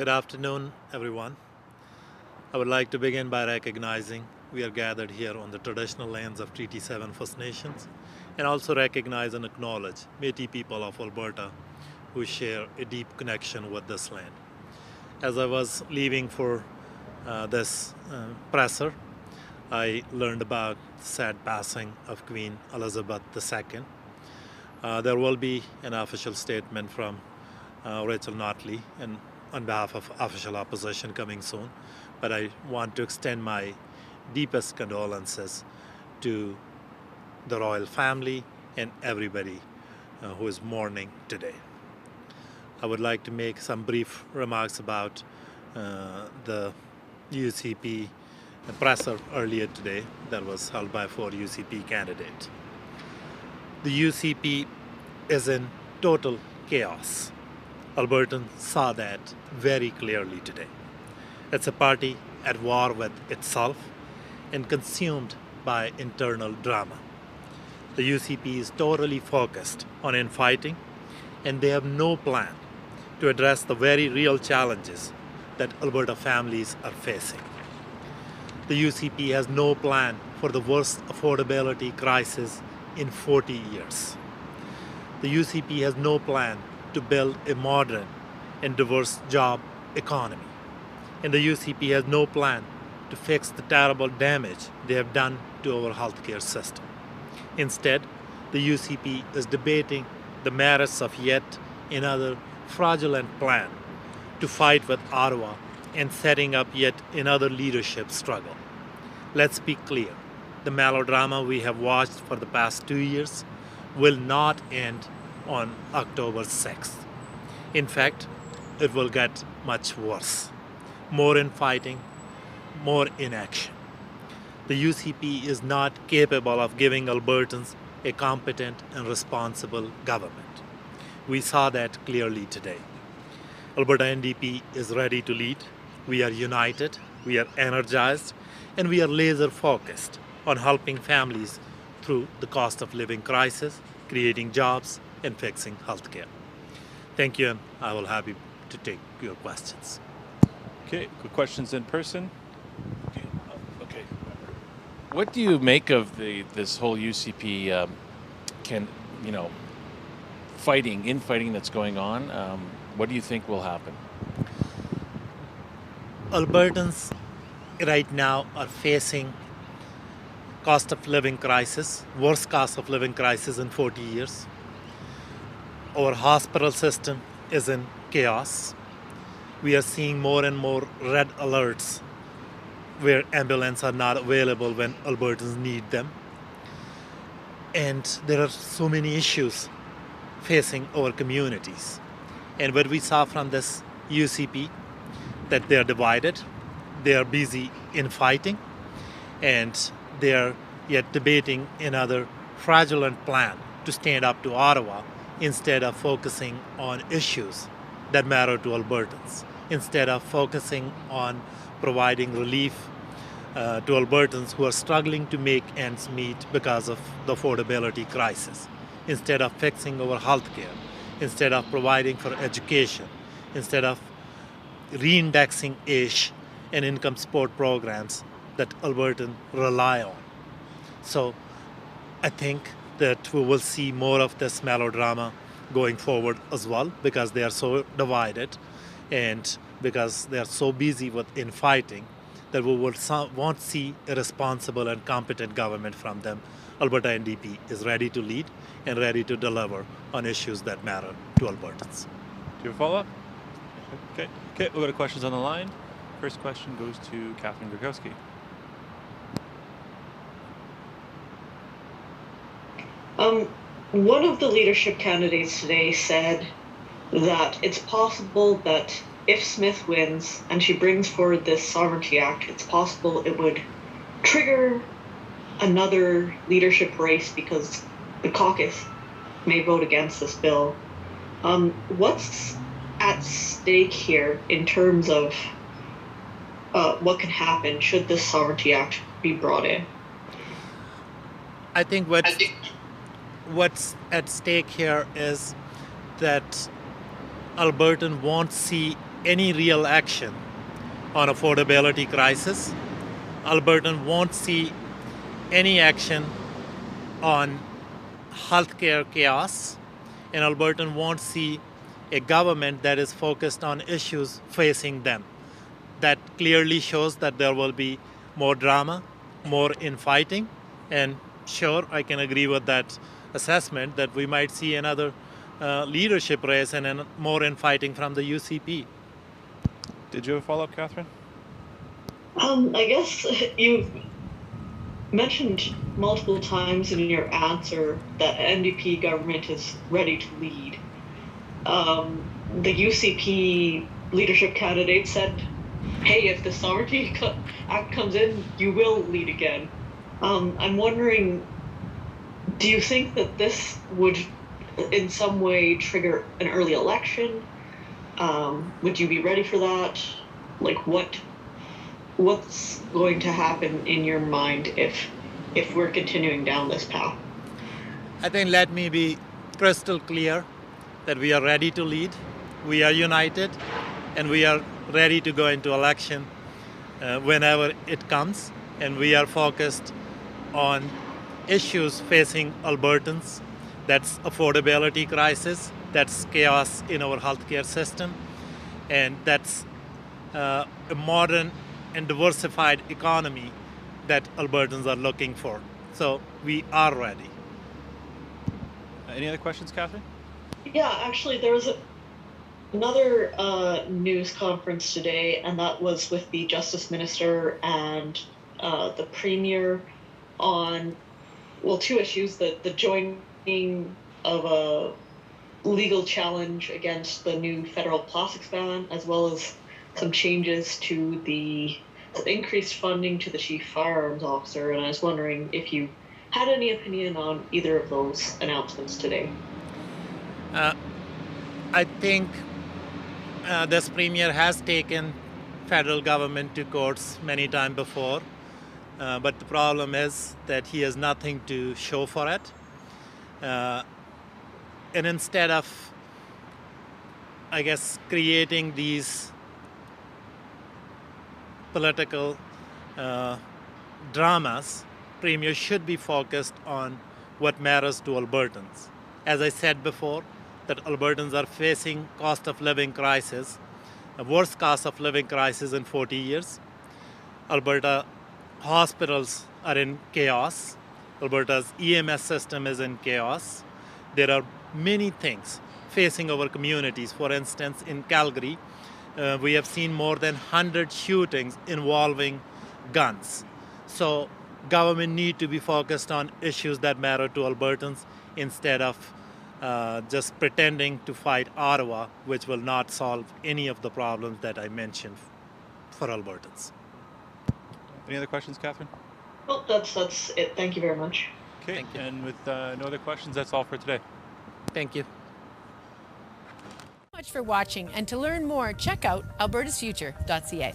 Good afternoon, everyone. I would like to begin by recognizing we are gathered here on the traditional lands of Treaty 7 First Nations and also recognize and acknowledge Métis people of Alberta who share a deep connection with this land. As I was leaving for this presser, I learned about the sad passing of Queen Elizabeth II. There will be an official statement from Rachel Notley and on behalf of official opposition coming soon, but I want to extend my deepest condolences to the royal family and everybody who is mourning today. I would like to make some brief remarks about the UCP presser earlier today that was held by 4 UCP candidates. The UCP is in total chaos. Albertans saw that very clearly today. It's a party at war with itself and consumed by internal drama. The UCP is totally focused on infighting, and they have no plan to address the very real challenges that Alberta families are facing. The UCP has no plan for the worst affordability crisis in 40 years. The UCP has no plan to build a modern and diverse job economy. And the UCP has no plan to fix the terrible damage they have done to our healthcare system. Instead, the UCP is debating the merits of yet another fraudulent plan to fight with Ottawa and setting up yet another leadership struggle. Let's be clear, the melodrama we have watched for the past 2 years will not end on October 6th. In fact, it will get much worse. More infighting, more inaction. The UCP is not capable of giving Albertans a competent and responsible government. We saw that clearly today. Alberta NDP is ready to lead. We are united, we are energized, and we are laser focused on helping families through the cost of living crisis, creating jobs, and fixing healthcare. Thank you, and I will be happy to take your questions. Okay, good questions in person. Okay. What do you make of this whole UCP infighting that's going on? What do you think will happen? Albertans right now are facing cost of living crisis, worst cost of living crisis in 40 years. Our hospital system is in chaos. We are seeing more and more red alerts where ambulances are not available when Albertans need them. And there are so many issues facing our communities. And what we saw from this UCP, that they are divided, they are busy infighting, and they are yet debating another fraudulent plan to stand up to Ottawa instead of focusing on issues that matter to Albertans, instead of focusing on providing relief to Albertans who are struggling to make ends meet because of the affordability crisis, instead of fixing our healthcare, instead of providing for education, instead of reindexing AISH and income support programs that Albertans rely on. So I think that we will see more of this melodrama going forward as well, because they are so divided and because they are so busy with infighting that we won't see a responsible and competent government from them. Alberta NDP is ready to lead and ready to deliver on issues that matter to Albertans. Do you have a follow-up? Okay, we'll go to questions on the line. First question goes to Catherine Gurkowski. One of the leadership candidates today said that it's possible that if Smith wins and she brings forward this Sovereignty Act, it's possible it would trigger another leadership race because the caucus may vote against this bill. What's at stake here in terms of what can happen should this Sovereignty Act be brought in? I think what's at stake here is that Albertan won't see any real action on affordability crisis. Albertans won't see any action on healthcare chaos, and Albertans won't see a government that is focused on issues facing them. That clearly shows that there will be more drama, more infighting, and sure, I can agree with that assessment that we might see another leadership race and more infighting from the UCP. Did you have a follow-up, Catherine? I guess you've mentioned multiple times in your answer that NDP government is ready to lead. The UCP leadership candidate said, hey, if the Sovereignty Act comes in, you will lead again. I'm wondering, do you think that this would in some way trigger an early election? Would you be ready for that? Like, what's going to happen in your mind if we're continuing down this path? I think let me be crystal clear that we are ready to lead, we are united, and we are ready to go into election whenever it comes, and we are focused on issues facing Albertans. That's affordability crisis, that's chaos in our healthcare system, and that's a modern and diversified economy that Albertans are looking for. So we are ready. Any other questions, Catherine? Yeah, actually, there was another news conference today, and that was with the Justice Minister and the Premier on, well, two issues, the joining of a legal challenge against the new federal plastics ban, as well as some changes to the increased funding to the chief firearms officer. And I was wondering if you had any opinion on either of those announcements today. I think this Premier has taken federal government to courts many times before, but the problem is that he has nothing to show for it. And instead of, I guess, creating these political dramas, Premier should be focused on what matters to Albertans. As I said before, that Albertans are facing cost of living crisis, the worst cost of living crisis in 40 years. Alberta hospitals are in chaos. Alberta's EMS system is in chaos. There are many things facing our communities. For instance, in Calgary, we have seen more than 100 shootings involving guns. So government need to be focused on issues that matter to Albertans instead of just pretending to fight Ottawa, which will not solve any of the problems that I mentioned for Albertans. Any other questions, Catherine? Well, that's it. Thank you very much. Okay, Thank you. and with no other questions, that's all for today. Thank you. Much for watching, and to learn more, check out albertasfuture.ca.